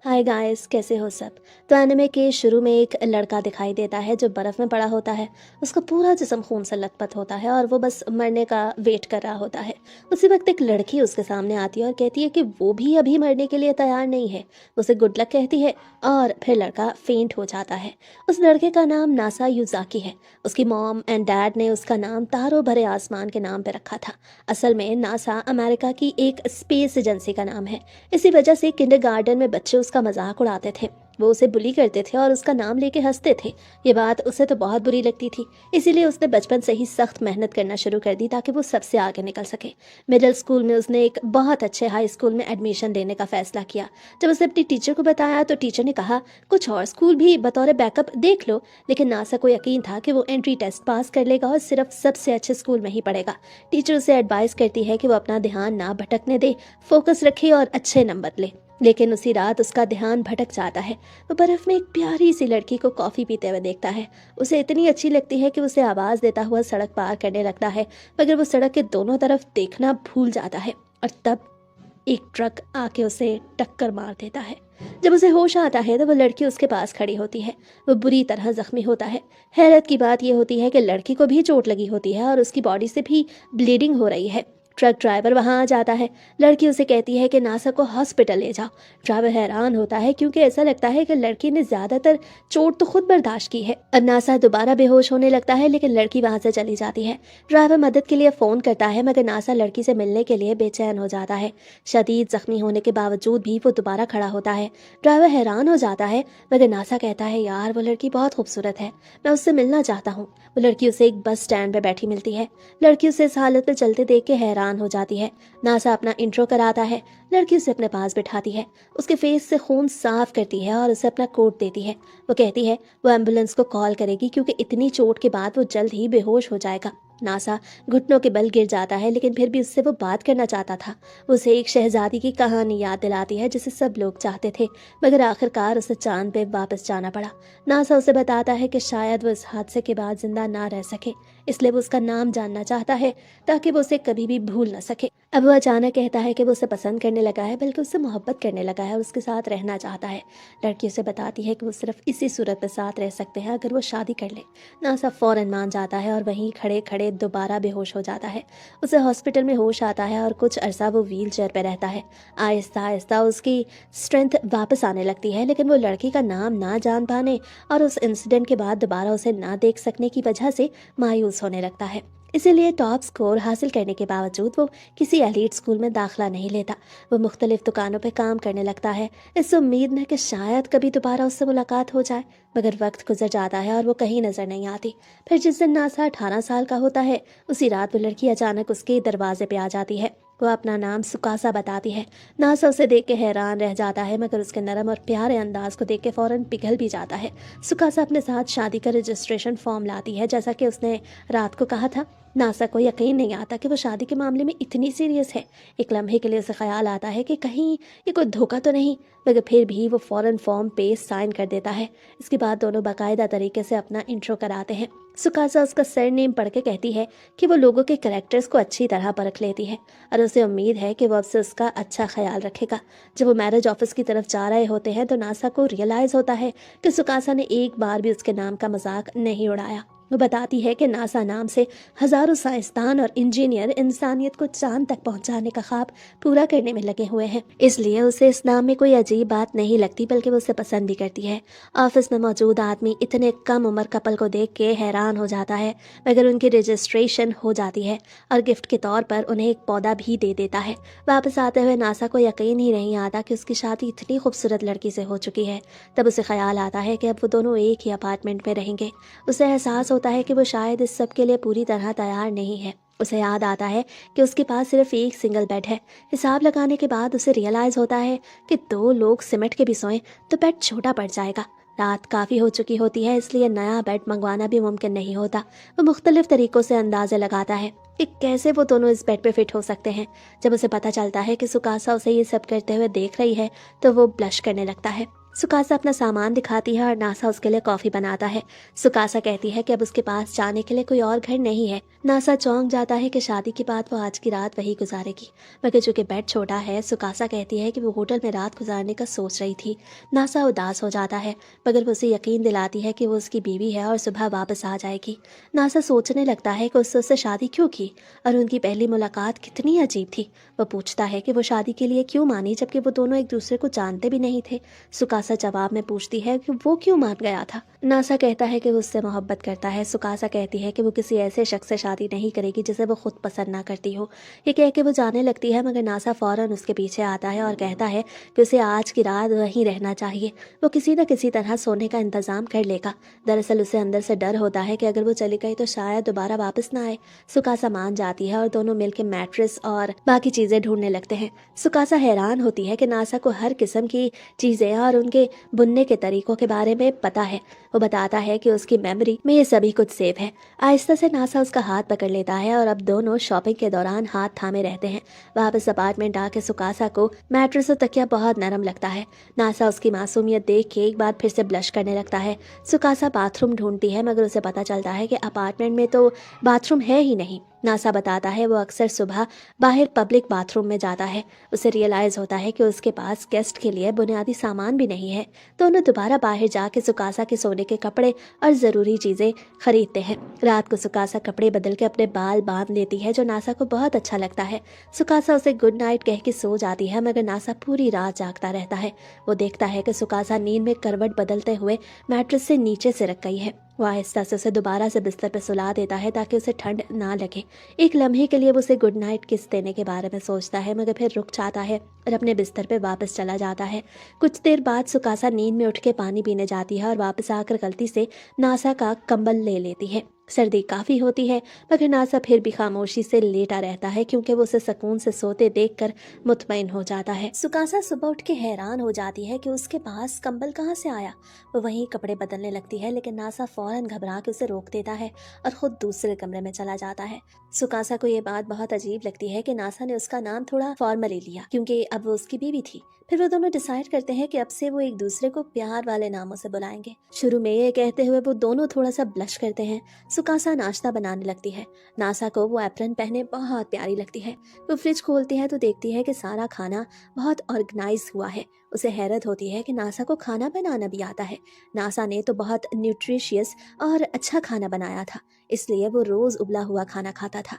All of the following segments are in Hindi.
हाय गाइस, कैसे हो सब। तो एनिमे के शुरू में एक लड़का दिखाई देता है जो बर्फ़ में पड़ा होता है। उसका पूरा जिस्म खून से लथपथ होता है और वो बस मरने का वेट कर रहा होता है। उसी वक्त एक लड़की उसके सामने आती है और कहती है कि वो भी अभी मरने के लिए तैयार नहीं है। वो उसे गुड लक कहती है और फिर लड़का फेंट हो जाता है। उस लड़के का नाम नासा युजाकी है। उसकी मॉम एंड डैड ने उसका नाम तारों भरे आसमान के नाम पर रखा था। असल में नासा अमेरिका की एक स्पेस एजेंसी का नाम है। इसी वजह से किंडरगार्टन में बच्चे उसका मजाक उड़ाते थे। वो उसे बुली करते थे और उसका नाम लेके हंसते थे। ये बात उसे तो बहुत बुरी लगती थी। इसीलिए उसने बचपन से ही सख्त मेहनत करना शुरू कर दी ताकि वो सबसे आगे निकल सके। मिडिल स्कूल में उसने एक बहुत अच्छे हाई स्कूल में एडमिशन लेने का फैसला किया। जब उसे अपनी टीचर को बताया तो टीचर ने कहा कुछ और स्कूल भी बतौर बैकअप देख लो। लेकिन नासा को यकीन था कि वो एंट्री टेस्ट पास कर लेगा और सिर्फ सबसे अच्छे स्कूल में ही पढ़ेगा। टीचर उसे एडवाइस करती है कि वो अपना ध्यान ना भटकने दे, फोकस रखे और अच्छे नंबर ले। लेकिन उसी रात उसका ध्यान भटक जाता है। वो बर्फ में एक प्यारी सी लड़की को कॉफी पीते हुए देखता है। उसे इतनी अच्छी लगती है कि उसे आवाज देता हुआ सड़क पार करने लगता है, मगर वो सड़क के दोनों तरफ देखना भूल जाता है। और तब एक ट्रक आके उसे टक्कर मार देता है। जब उसे होश आता है तो वो लड़की उसके पास खड़ी होती है। वो बुरी तरह जख्मी होता है। हैरत की बात यह होती है कि लड़की को भी चोट लगी होती है और उसकी बॉडी से भी ब्लीडिंग हो रही है। ट्रक ड्राइवर वहां आ जाता है। लड़की उसे कहती है कि नासा को हॉस्पिटल ले जाओ। ड्राइवर हैरान होता है क्योंकि ऐसा लगता है कि लड़की ने ज्यादातर चोट तो खुद बर्दाश्त की है। अब नासा दोबारा बेहोश होने लगता है लेकिन लड़की वहां से चली जाती है। ड्राइवर मदद के लिए फोन करता है मगर नासा लड़की से मिलने के लिए बेचैन हो जाता है। शदीद जख्मी होने के बावजूद भी वो दोबारा खड़ा होता है। ड्राइवर हैरान हो जाता है मगर नासा कहता है यार वो लड़की बहुत खूबसूरत है, मैं उससे मिलना चाहता हूँ। वो लड़की उसे एक बस स्टैंड पर बैठी मिलती है। लड़की उसे इस हालत में चलते देख के हैरान हो जाती है। नासा अपना इंट्रो कराता है। लड़की उसे अपने पास बिठाती है, उसके फेस से खून साफ करती है और उसे अपना कोट देती है। वो कहती है वो एम्बुलेंस को कॉल करेगी क्योंकि इतनी चोट के बाद वो जल्द ही बेहोश हो जाएगा। नासा घुटनों के बल गिर जाता है लेकिन फिर भी उससे वो बात करना चाहता था। उसे एक शहजादी की कहानी याद दिलाती है जिसे सब लोग चाहते थे, मगर आखिरकार उसे चांद पे वापस जाना पड़ा। नासा उसे बताता है कि शायद वो इस हादसे के बाद जिंदा ना रह सके, इसलिए वो उसका नाम जानना चाहता है ताकि वो उसे कभी भी भूल न सके। अब वो अचानक कहता है कि वो उसे पसंद करने लगा है, बल्कि उससे मोहब्बत करने लगा है और उसके साथ रहना चाहता है। लड़की उसे बताती है कि वो सिर्फ इसी सूरत में साथ रह सकते हैं अगर वो शादी कर ले। नासा फौरन मान जाता है और वहीं खड़े खड़े दोबारा बेहोश हो जाता है। उसे हॉस्पिटल में होश आता है और कुछ अरसा वो व्हील चेयर पर रहता है। आहिस्ता आहिस्ता उसकी स्ट्रेंथ वापस आने लगती है, लेकिन वो लड़की का नाम ना जान पाने और उस इंसिडेंट के बाद दोबारा उसे ना देख सकने की वजह से मायूस होने लगता है। इसीलिए टॉप स्कोर हासिल करने के बावजूद वो किसी एलीट स्कूल में दाखिला नहीं लेता। वो मुख्तलिफ दुकानों पर काम करने लगता है, इस उम्मीद में कि शायद कभी दोबारा उससे मुलाकात हो जाए। मगर वक्त गुजर जाता है और वो कहीं नजर नहीं आती। फिर जिस दिन नासा 18 साल का होता है, उसी रात वो लड़की अचानक उसके दरवाजे पे आ जाती है। वो अपना नाम सुकासा बताती है। नासा उसे देख के हैरान रह जाता है मगर उसके नरम और प्यारे अंदाज को देख के फौरन पिघल भी जाता है। सुकासा अपने साथ शादी का रजिस्ट्रेशन फॉर्म लाती है जैसा कि उसने रात को कहा था। नासा को यकीन नहीं आता कि वो शादी के मामले में इतनी सीरियस है। एक लम्हे के लिए उसे ख्याल आता है कि कहीं ये कोई धोखा तो नहीं, मगर फिर भी वो फौरन फॉर्म पे साइन कर देता है। इसके बाद दोनों बाकायदा तरीके से अपना इंट्रो कराते हैं। सुकासा उसका सरनेम पढ़ के कहती है कि वो लोगों के कैरेक्टर्स को अच्छी तरह परख लेती है और उसे उम्मीद है कि वो अब से उसका अच्छा ख्याल रखेगा। जब वो मैरिज ऑफिस की तरफ जा रहे होते हैं तो नासा को रियलाइज होता है कि सुकासा ने एक बार भी उसके नाम का मजाक नहीं उड़ाया। वो बताती है कि नासा नाम से हजारों साइंसदान और इंजीनियर इंसानियत को चांद तक पहुंचाने का ख्वाब पूरा करने में लगे हुए हैं, इसलिए उसे इस नाम में कोई अजीब बात नहीं लगती, बल्कि वो उसे पसंद भी करती है। ऑफिस में मौजूद आदमी इतने कम उम्र कपल को देख के हैरान हो जाता है, मगर उनकी रजिस्ट्रेशन हो जाती है और गिफ्ट के तौर पर उन्हें एक पौधा भी दे देता है। वापस आते हुए नासा को यकीन ही नहीं आता कि उसकी शादी इतनी खूबसूरत लड़की से हो चुकी है। तब उसे ख्याल आता है कि अब वो दोनों एक ही अपार्टमेंट में रहेंगे। उसे एहसास होता है कि वो शायद इस सब के लिए पूरी तरह तैयार नहीं है। उसे याद आता है कि उसके पास सिर्फ एक सिंगल बेड है। हिसाब लगाने के बाद उसे रियलाइज होता है कि 2 लोग सिमट के भी सोएं तो बेड छोटा पड़ जाएगा। रात काफ़ी हो चुकी होती है, इसलिए नया बेड मंगवाना भी मुमकिन नहीं होता। वो मुख्तलिफ तरीकों से अंदाजे लगाता है कि कैसे वो दोनों इस बेड पे फिट हो सकते हैं। जब उसे पता चलता है कि सुकासा उसे ये सब करते हुए देख रही है तो वो ब्लश करने लगता है। सुकासा अपना सामान दिखाती है और नासा उसके लिए कॉफ़ी बनाता है। सुकासा कहती है कि अब उसके पास जाने के लिए कोई और घर नहीं है, नासा चौंक जाता है कि शादी के बाद वो आज की रात वही गुजारेगी, मगर चूंकि बेड छोटा है, सुकासा कहती है कि वो होटल में रात गुजारने का सोच रही थी। नासा उदास हो जाता है, मगर वो उसे यकीन दिलाती है कि वो उसकी बीवी है और सुबह वापस आ जाएगी। नासा सोचने लगता है कि उससे शादी क्यों की और उनकी पहली मुलाकात कितनी अजीब थी। वो पूछता है कि वो शादी के लिए क्यों मानी, जबकि वो दोनों एक दूसरे को जानते भी नहीं थे। सुकासा जवाब में पूछती है कि वो क्यों मान गया था। नासा कहता है कि वो उससे मोहब्बत करता है। सुकासा कहती है कि वो किसी ऐसे शख्स से शादी नहीं करेगी जिसे वो खुद पसंद ना करती हो। ये कह के वो जाने लगती है, मगर नासा फौरन उसके पीछे आता है और कहता है कि उसे आज की रात वहीं रहना चाहिए। वो किसी न किसी तरह सोने का इंतजाम कर लेगा। दरअसल उसे अंदर से डर होता है कि अगर वो चली गई तो शायद दोबारा वापस ना आए। सुकासा मान जाती है और दोनों मिलकर मैट्रेस और बाकी चीजें ढूंढने लगते हैं। सुकासा हैरान होती है कि नासा को हर किस्म की चीजें और उनके बुनने के तरीकों के बारे में पता है। वो बताता है कि उसकी मेमोरी में ये सभी कुछ सेव है। आहिस्ता से नासा उसका हाथ पकड़ लेता है और अब दोनों शॉपिंग के दौरान हाथ थामे रहते हैं। वापस अपार्टमेंट आके सुकासा को मैट्रेस और तकिया बहुत नरम लगता है। नासा उसकी मासूमियत देख के एक बार फिर से ब्लश करने लगता है। सुकासा बाथरूम ढूंढती है, मगर उसे पता चलता है कि अपार्टमेंट में तो बाथरूम है ही नहीं। नासा बताता है वो अक्सर सुबह बाहर पब्लिक बाथरूम में जाता है। उसे रियलाइज होता है कि उसके पास गेस्ट के लिए बुनियादी सामान भी नहीं है। दोनों दोबारा बाहर जाके सुकासा के सोने के कपड़े और ज़रूरी चीज़ें खरीदते हैं। रात को सुकासा कपड़े बदल के अपने बाल बांध लेती है, जो नासा को बहुत अच्छा लगता है। सुकासा उसे गुड नाइट कह के सो जाती है, मगर नासा पूरी रात जागता रहता है। वो देखता है कि सुकासा नींद में करवट बदलते हुए मैट्रेस से नीचे सिरक गई है। वह आहिस्ता से उसे दोबारा से बिस्तर पर सुला देता है ताकि उसे ठंड ना लगे। एक लम्हे के लिए वो उसे गुड नाइट किस देने के बारे में सोचता है, मगर फिर रुक जाता है और अपने बिस्तर पे वापस चला जाता है। कुछ देर बाद सुकासा नींद में उठ के पानी पीने जाती है और वापस आकर गलती से नासा का कंबल ले लेती है। सर्दी काफ़ी होती है, मगर नासा फिर भी खामोशी से लेटा रहता है, क्योंकि वो उसे सुकून से सोते देखकर मुतमईन हो जाता है। सुकासा सुबह उठ के हैरान हो जाती है कि उसके पास कंबल कहाँ से आया। वो वहीं कपड़े बदलने लगती है, लेकिन नासा फौरन घबरा के उसे रोक देता है और खुद दूसरे कमरे में चला जाता है। सुकासा को ये बात बहुत अजीब लगती है कि नासा ने उसका नाम थोड़ा फॉर्मली लिया, क्योंकि अब वो उसकी बीवी थी। फिर वो दोनों डिसाइड करते हैं कि अब से वो एक दूसरे को प्यार वाले नामों से बुलाएंगे। शुरू में ये कहते हुए वो दोनों थोड़ा सा ब्लश करते हैं। सुकासा नाश्ता बनाने लगती है। नासा को वो एप्रन पहने बहुत प्यारी लगती है। वो फ्रिज खोलती है तो देखती है कि सारा खाना बहुत ऑर्गेनाइज हुआ है। उसे हैरत होती है कि नासा को खाना बनाना भी आता है। नासा ने तो बहुत न्यूट्रिशियस और अच्छा खाना बनाया था, इसलिए वो रोज उबला हुआ खाना खाता था,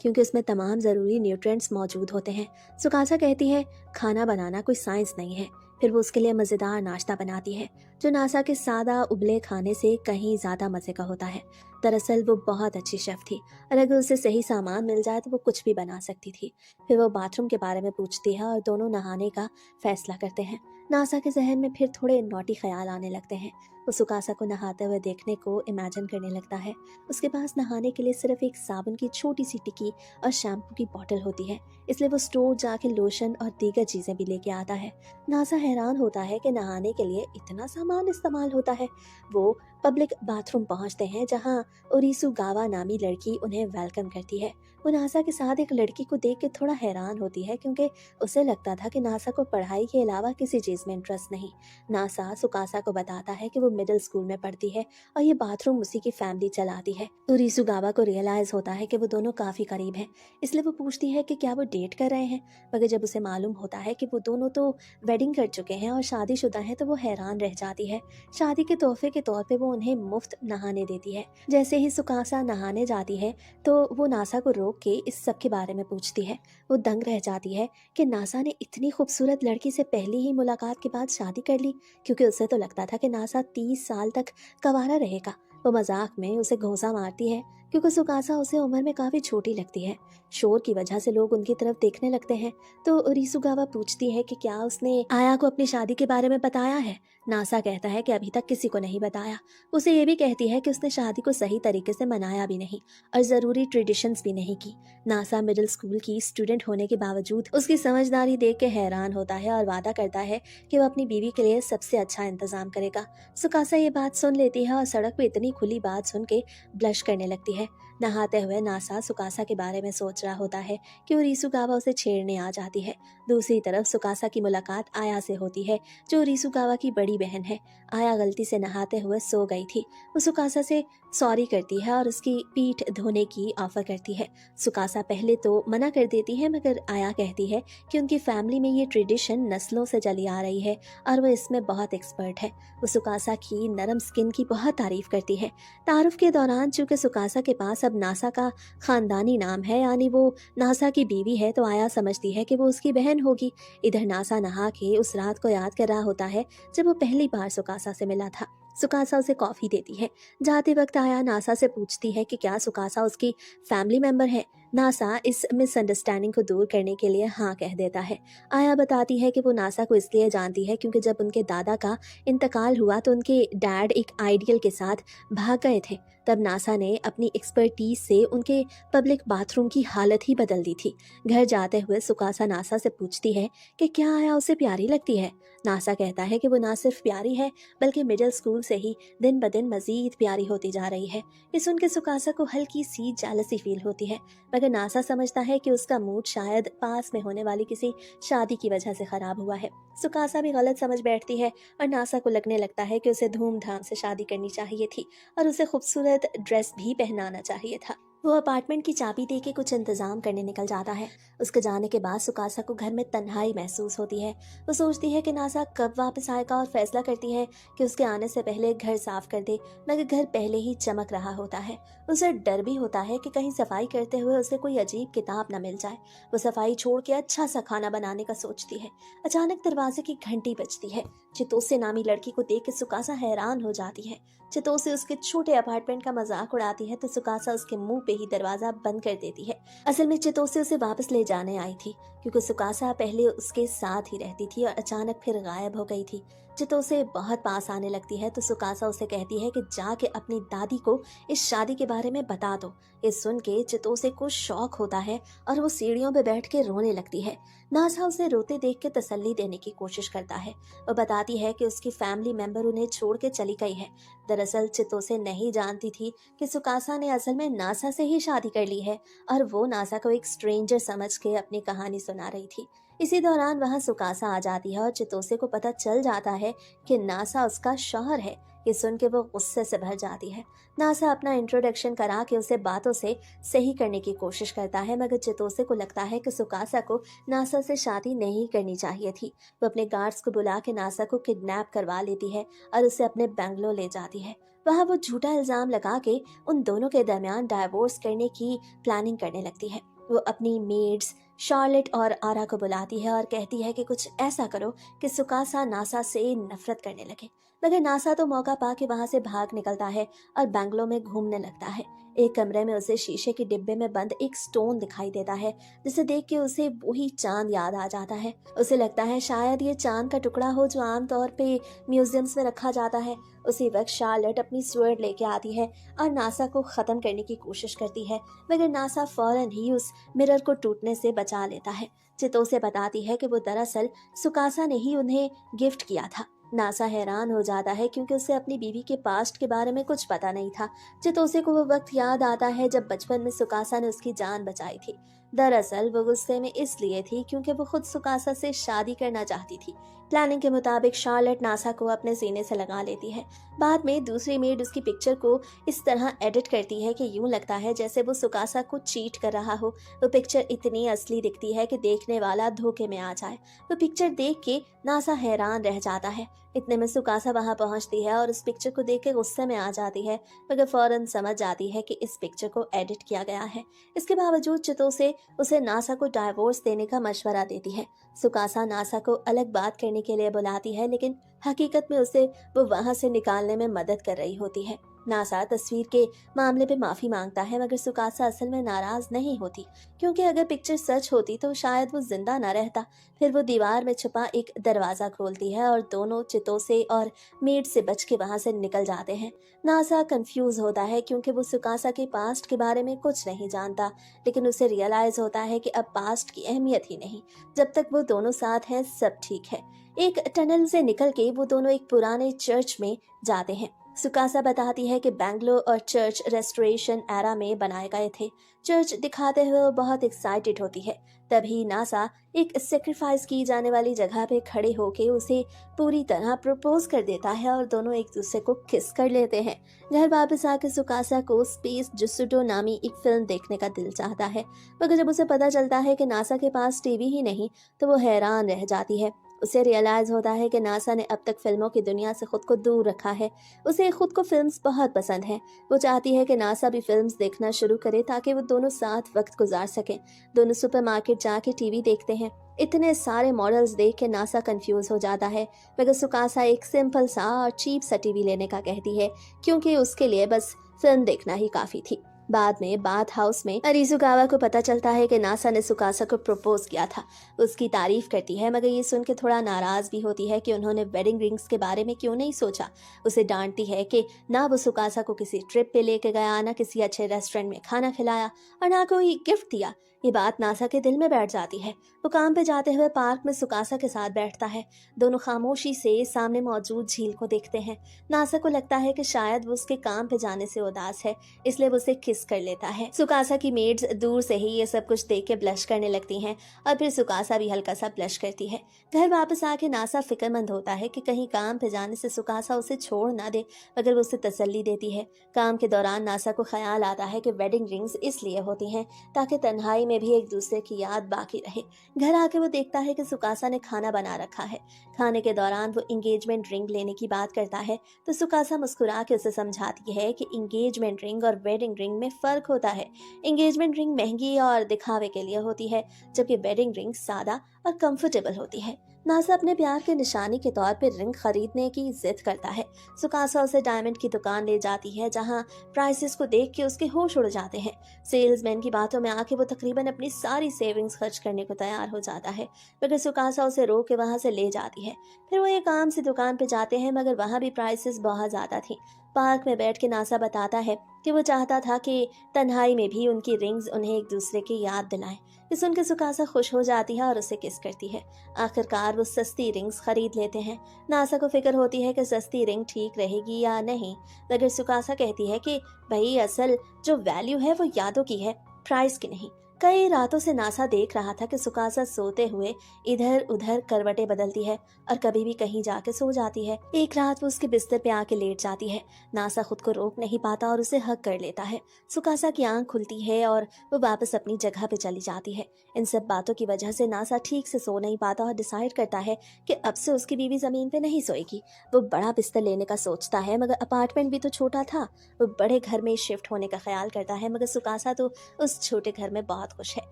क्योंकि उसमें तमाम ज़रूरी न्यूट्रिएंट्स मौजूद होते हैं। सुकासा कहती है खाना बनाना कोई साइंस नहीं है। फिर वो उसके लिए मज़ेदार नाश्ता बनाती है, जो नासा के सादा उबले खाने से कहीं ज़्यादा मज़े का होता है। दरअसल वो बहुत अच्छी शेफ़ थी और अगर उसे सही सामान मिल जाए तो वो कुछ भी बना सकती थी। फिर वो बाथरूम के बारे में पूछती है और दोनों नहाने का फैसला करते हैं। नासा के जहन में फिर थोड़े नॉटी ख्याल आने लगते हैं। वो सुकासा को नहाते हुए देखने को इमेजिन करने लगता है। उसके पास नहाने के लिए सिर्फ एक साबुन की छोटी सी टिक्की और शैम्पू की बोतल होती है, इसलिए वो स्टोर जाके लोशन और दीगर चीज़ें भी लेके आता है। नासा हैरान होता है कि नहाने के लिए इतना सामान इस्तेमाल होता है। वो पब्लिक बाथरूम पहुंचते हैं, जहां ओरिसु गावा नामी लड़की उन्हें वेलकम करती है। वो नासा के साथ एक लड़की को देख के थोड़ा हैरान होती है, क्योंकि उसे लगता था कि नासा को पढ़ाई के अलावा किसी चीज़ में इंटरेस्ट नहीं। नासा सुकासा को बताता है कि वो मिडिल स्कूल में पढ़ती है और ये बाथरूम उसी की फैमिली चलाती है। ओरिसु गावा को रियलाइज होता है कि वो दोनों काफ़ी करीब हैं, इसलिए वो पूछती है कि क्या वो डेट कर रहे हैं। मगर जब उसे मालूम होता है कि वो दोनों तो वेडिंग कर चुके हैं और शादीशुदा हैं, तो वो हैरान रह जाती है। शादी के तोहफे के तौर पे वो उन्हें मुफ्त नहाने देती है। जैसे ही सुकासा नहाने जाती है तो वो नासा को रोक के इस सब के बारे में पूछती है। वो दंग रह जाती है कि नासा ने इतनी खूबसूरत लड़की से पहली ही मुलाकात के बाद शादी कर ली, क्योंकि उसे तो लगता था कि नासा 30 साल तक कंवारा रहेगा। वो मजाक में उसे घूंसा मारती है, क्योंकि सुकासा उसे उम्र में काफ़ी छोटी लगती है। शोर की वजह से लोग उनकी तरफ देखने लगते हैं। तो रिसुगावा पूछती है कि क्या उसने आया को अपनी शादी के बारे में बताया है। नासा कहता है कि अभी तक किसी को नहीं बताया। उसे ये भी कहती है कि उसने शादी को सही तरीके से मनाया भी नहीं और ज़रूरी ट्रेडिशंस भी नहीं की। नासा मिडिल स्कूल की स्टूडेंट होने के बावजूद उसकी समझदारी देख के हैरान होता है और वादा करता है कि वो अपनी बीवी के लिए सबसे अच्छा इंतजाम करेगा। सुकासा ये बात सुन लेती है और सड़क पे इतनी खुली बात सुन के ब्लश करने लगती है। है। नहाते हुए नासा सुकासा के बारे में सोच रहा होता है कि वो रिसुगावा उसे छेड़ने आ जाती है। दूसरी तरफ सुकासा की मुलाकात आया से होती है, जो रिसुगावा की बड़ी बहन है। आया गलती से नहाते हुए सो गई थी। वो सुकासा से सॉरी करती है और उसकी पीठ धोने की ऑफर करती है। सुकासा पहले तो मना कर देती है, मगर आया कहती है कि उनकी फैमिली में ये ट्रेडिशन नस्लों से चली आ रही है और वो इसमें बहुत एक्सपर्ट है। वो सुकासा की नरम स्किन की बहुत तारीफ करती है। तारुफ के दौरान चूंकि सुकासा के पास अब नासा का खानदानी नाम है, यानी वो नासा की बीवी है, तो आया समझती है कि वो उसकी बहन होगी। इधर नासा नहा के उस रात को याद कर रहा होता है जब वो पहली बार सुकासा से मिला था। सुकासा उसे कॉफी देती है। जाते वक्त आया नासा से पूछती है कि क्या सुकासा उसकी फैमिली मेंबर है। नासा इस मिसअंडरस्टैंडिंग को दूर करने के लिए हाँ कह देता है। आया बताती है कि वो नासा को इसलिए जानती है क्योंकि जब उनके दादा का इंतकाल हुआ तो उनके डैड एक आइडियल के साथ भाग गए थे। तब नासा ने अपनी एक्सपर्टीज से उनके पब्लिक बाथरूम की हालत ही बदल दी थी। घर जाते हुए सुकासा नासा से पूछती है कि क्या आया उसे प्यारी लगती है। नासा कहता है कि वो ना सिर्फ प्यारी है बल्कि मिडिल स्कूल से ही दिन ब दिन मजीद प्यारी होती जा रही है। ये सुन के सुकासा को हल्की सी जेलसी फील होती है, मगर नासा समझता है कि उसका मूड शायद पास में होने वाली किसी शादी की वजह से खराब हुआ है। सुकासा भी गलत समझ बैठती है और नासा को लगने लगता है कि उसे धूमधाम से शादी करनी चाहिए थी और उसे खूबसूरत ड्रेस भी पहनाना चाहिए था। वो अपार्टमेंट की चाबी दे के कुछ इंतजाम करने निकल जाता है। उसके जाने के बाद सुकासा को घर में तन्हाई महसूस होती है। वो सोचती है कि नासा कब वापस आएगा और फैसला करती है कि उसके आने से पहले घर साफ कर दे, मगर घर पहले ही चमक रहा होता है। उसे डर भी होता है कि कहीं सफाई करते हुए उसे कोई अजीब किताब न मिल जाए। वो सफाई छोड़ के अच्छा सा खाना बनाने का सोचती है। अचानक दरवाजे की घंटी बजती है। चितोसे नामी लड़की को देख के सुकासा हैरान हो जाती है। चितोसे उसके छोटे अपार्टमेंट का मजाक उड़ाती है तो सुकासा उसके मुंह पे ही दरवाजा बंद कर देती है। असल में चितोसे उसे वापस ले जाने आई थी, क्योंकि सुकासा पहले उसके साथ ही रहती थी और अचानक फिर गायब हो गई थी। चितोसे बहुत पास आने लगती है तो सुकासा उसे कहती है कि जाके अपनी दादी को इस शादी के बारे में बता दो। ये सुन के चितोसे को शौक होता है और वो सीढ़ियों पे बैठ के रोने लगती है। नासा उसे रोते देख के तसल्ली देने की कोशिश करता है। वो बताती है कि उसकी फैमिली मेंबर उन्हें छोड़ के चली गई है। दरअसल चितोसे नहीं जानती थी कि सुकासा ने असल में नासा से ही शादी कर ली है और वो नासा को एक स्ट्रेंजर समझ के अपनी कहानी सुना रही थी। इसी दौरान वहां सुकासा आ जाती है और चितोसे को पता चल जाता है कि नासा उसका शौहर है। ये सुन के वो गुस्से से भर जाती है। नासा अपना इंट्रोडक्शन करा के उसे बातों से सही करने की कोशिश करता है, मगर चितोसे को लगता है कि सुकासा को नासा से शादी नहीं करनी चाहिए थी। वो अपने गार्ड्स को बुला के नासा को किडनैप करवा लेती है और उसे अपने बेंगलोर ले जाती है। वहाँ वो झूठा इल्जाम लगा के उन दोनों के दरमियान डाइवोर्स करने की प्लानिंग करने लगती है। वो अपनी मेड्स शार्लेट और आरा को बुलाती है और कहती है कि कुछ ऐसा करो कि सुकासा नासा से नफरत करने लगे। मगर नासा तो मौका पा के वहां से भाग निकलता है और बैंगलोर में घूमने लगता है। एक कमरे में उसे शीशे के डिब्बे में बंद एक स्टोन दिखाई देता है, जिसे देख के उसे वही चांद याद आ जाता है। उसे लगता है शायद ये चांद का टुकड़ा हो जो आमतौर पे म्यूजियम्स में रखा जाता है। उसी वक्त शार्लेट अपनी स्वर्ड लेके आती है और नासा को खत्म करने की कोशिश करती है, मगर नासा फौरन ही उस मिरर को टूटने से बचा लेता है। चितोसे बताती है कि वो दरअसल सुकासा ने ही उन्हें गिफ्ट किया था। नासा हैरान हो जाता है क्योंकि उसे अपनी बीवी के पास्ट के बारे में कुछ पता नहीं था। चितोसे को वो वक्त याद आता है जब बचपन में सुकासा ने उसकी जान बचाई थी। दरअसल वो गुस्से में इसलिए थी क्योंकि वो खुद सुकासा से शादी करना चाहती थी। प्लानिंग के मुताबिक शार्लेट नासा को अपने सीने से लगा लेती है। बाद में दूसरी मेड उसकी पिक्चर को इस तरह एडिट करती है कि यूं लगता है जैसे वो सुकासा को चीट कर रहा हो। वो पिक्चर इतनी असली दिखती है कि देखने वाला धोखे में आ जाए। वो पिक्चर देख के नासा हैरान रह जाता है। इतने में सुकासा वहां पहुंचती है और उस पिक्चर को देख के गुस्से में आ जाती है, मगर फौरन समझ जाती है कि इस पिक्चर को एडिट किया गया है। इसके बावजूद चितोसे उसे नासा को डाइवोर्स देने का मशवरा देती है। सुकासा नासा को अलग बात करने के लिए बुलाती है, लेकिन हकीकत में उसे वो वहां से निकालने में मदद कर रही होती है। नासा तस्वीर के मामले पे माफी मांगता है, मगर सुकासा असल में नाराज नहीं होती, क्योंकि अगर पिक्चर सच होती तो शायद वो जिंदा न रहता। फिर वो दीवार में छुपा एक दरवाजा खोलती है और दोनों चितोसे और मेड से बच के वहां से निकल जाते हैं। नासा कंफ्यूज होता है क्योंकि वो सुकासा के पास्ट के बारे में कुछ नहीं जानता, लेकिन उसे रियलाइज होता है कि अब पास्ट की अहमियत ही नहीं। जब तक वो दोनों साथ हैं सब ठीक है। एक टनल से निकल के वो दोनों एक पुराने चर्च में जाते हैं। सुकासा बताती है कि बेंगलोर और चर्च रेस्टोरेशन एरा में बनाए गए थे। चर्च दिखाते हुए वो बहुत एक्साइटेड होती है। तभी नासा एक सेक्रीफाइस की जाने वाली जगह पे खड़े होके उसे पूरी तरह प्रपोज कर देता है और दोनों एक दूसरे को किस कर लेते हैं। घर वापस आके सुकासा को स्पेस जुसुडो नामी एक फिल्म देखने का दिल चाहता है, मगर जब उसे पता चलता है कि नासा के पास टीवी ही नहीं तो वो हैरान रह जाती है। उसे रियलाइज होता है कि नासा ने अब तक फिल्मों की दुनिया से खुद को दूर रखा है। उसे खुद को फिल्म्स बहुत पसंद है। वो चाहती है कि नासा भी फिल्म्स देखना शुरू करे ताकि वो दोनों साथ वक्त गुजार सकें। दोनों सुपरमार्केट जाके टीवी देखते हैं। इतने सारे मॉडल्स देख के नासा कंफ्यूज हो जाता है, मगर सुकासा एक सिंपल सा और चीप सा टीवी लेने का कहती है, क्योंकि उसके लिए बस फिल्म देखना ही काफी थी। बाद में बाथ हाउस में अरिजुगावा को पता चलता है कि नासा ने सुकासा को प्रपोज किया था। उसकी तारीफ करती है, मगर ये सुन के थोड़ा नाराज भी होती है कि उन्होंने वेडिंग रिंग्स के बारे में क्यों नहीं सोचा। उसे डांटती है कि ना वो सुकासा को किसी ट्रिप पे लेके गया, ना किसी अच्छे रेस्टोरेंट में खाना खिलाया और ना कोई गिफ्ट दिया। ये बात नासा के दिल में बैठ जाती है। वो काम पे जाते हुए पार्क में सुकासा के साथ बैठता है। दोनों खामोशी से सामने मौजूद झील को देखते हैं। नासा को लगता है कि शायद वो उसके काम पे जाने से उदास है, इसलिए वो उसे किस कर लेता है। सुकासा की मेड्स दूर से ही ये सब कुछ देख के ब्लश करने लगती हैं और फिर सुकासा भी हल्का सा ब्लश करती है। घर वापस आके नासा फिक्रमंद होता है कि कहीं काम पे जाने से सुकासा उसे छोड़ ना दे, मगर वो उसे तसल्ली देती है। काम के दौरान नासा को ख्याल आता है कि वेडिंग रिंग्स इसलिए होती हैं ताकि तन्हाई में भी एक दूसरे की याद बाकी रहे। घर आके वो देखता है कि सुकासा ने खाना बना रखा है। खाने के दौरान वो इंगेजमेंट रिंग लेने की बात करता है तो सुकासा मुस्कुरा के उसे समझाती है कि इंगेजमेंट रिंग और वेडिंग रिंग में फर्क होता है। इंगेजमेंट रिंग महंगी और दिखावे के लिए होती है, जबकि वेडिंग रिंग सादा और कंफर्टेबल होती है। नासा अपने प्यार के निशानी के तौर पर रिंग खरीदने की जिद करता है। सुकासा उसे डायमंड की दुकान ले जाती है, जहां प्राइसेस को देख के उसके होश उड़ जाते हैं। सेल्समैन की बातों में आके वो तकरीबन अपनी सारी सेविंग्स खर्च करने को तैयार हो जाता है, मगर सुकासा उसे रोक के वहां से ले जाती है। फिर वो एक आम सी दुकान पे जाते हैं, मगर वहां भी प्राइसेस बहुत ज्यादा थी। पार्क में बैठ के नासा बताता है कि वो चाहता था कि तन्हाई में भी उनकी रिंग्स उन्हें एक दूसरे की याद दिलाएं। ये सुन के सुकासा खुश हो जाती है और उसे किस करती है। आखिरकार वो सस्ती रिंग्स खरीद लेते हैं। नासा को फिक्र होती है कि सस्ती रिंग ठीक रहेगी या नहीं, मगर सुकासा कहती है कि भाई असल जो वैल्यू है वो यादों की है, प्राइस की नहीं। कई रातों से नासा देख रहा था कि सुकासा सोते हुए इधर उधर करवटें बदलती है और कभी भी कहीं जाके सो जाती है। एक रात वो उसके बिस्तर पे आके लेट जाती है। नासा खुद को रोक नहीं पाता और उसे हक कर लेता है। सुकासा की आंख खुलती है और वो वापस अपनी जगह पे चली जाती है। इन सब बातों की वजह से नासा ठीक से सो नहीं पाता और डिसाइड करता है कि अब से उसकी बीवी जमीन पे नहीं सोएगी। वो बड़ा बिस्तर लेने का सोचता है, मगर अपार्टमेंट भी तो छोटा था। वो बड़े घर में शिफ्ट होने का ख्याल करता है, मगर सुकासा तो उस छोटे घर में बहुत खुश है,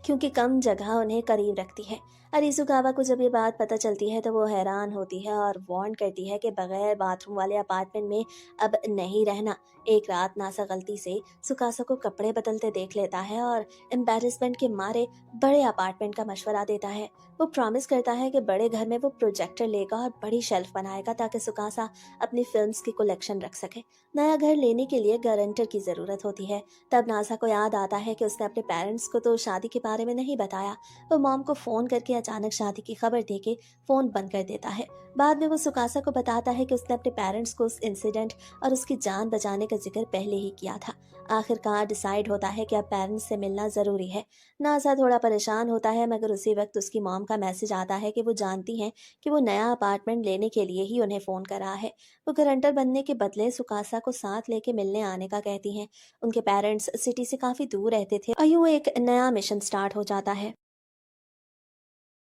क्योंकि कम जगह उन्हें करीब रखती है। अरिजुगावा को जब ये बात पता चलती है तो वो हैरान होती है और वार्न करती है कि बगैर बाथरूम वाले अपार्टमेंट में अब नहीं रहना। एक रात नासा गलती से सुकासा को कपड़े बदलते देख लेता है और एम्बैरेसमेंट के मारे बड़े अपार्टमेंट का मशवरा देता है। वो प्रॉमिस करता है कि बड़े घर में वो प्रोजेक्टर लेगा और बड़ी शेल्फ बनाएगा ताकि सुकासा अपनी फिल्म्स की कलेक्शन रख सके। नया घर लेने के लिए गारंटर की जरूरत होती है। तब नासा को याद आता है कि उसने अपने पेरेंट्स को तो शादी के बारे में नहीं बताया। वो मॉम को फोन करके अचानक शादी की खबर देके फोन बंद कर देता है। बाद में वो सुकासा को बताता है कि उसने अपने पेरेंट्स को उस इंसिडेंट और उसकी जान बचाने का जिक्र पहले ही किया था। आखिरकार डिसाइड होता है कि अब पेरेंट्स से मिलना जरूरी है। नासा थोड़ा परेशान होता है, मगर उसी वक्त उसकी मॉम का मैसेज आता है कि वो जानती हैं कि वो नया अपार्टमेंट लेने के लिए ही उन्हें फोन कर रहा है। वो गारंटर बनने के बदले सुकासा को साथ लेके मिलने आने का कहती हैं। उनके पेरेंट्स सिटी से काफी दूर रहते थे और यूं एक नया मिशन स्टार्ट हो जाता है।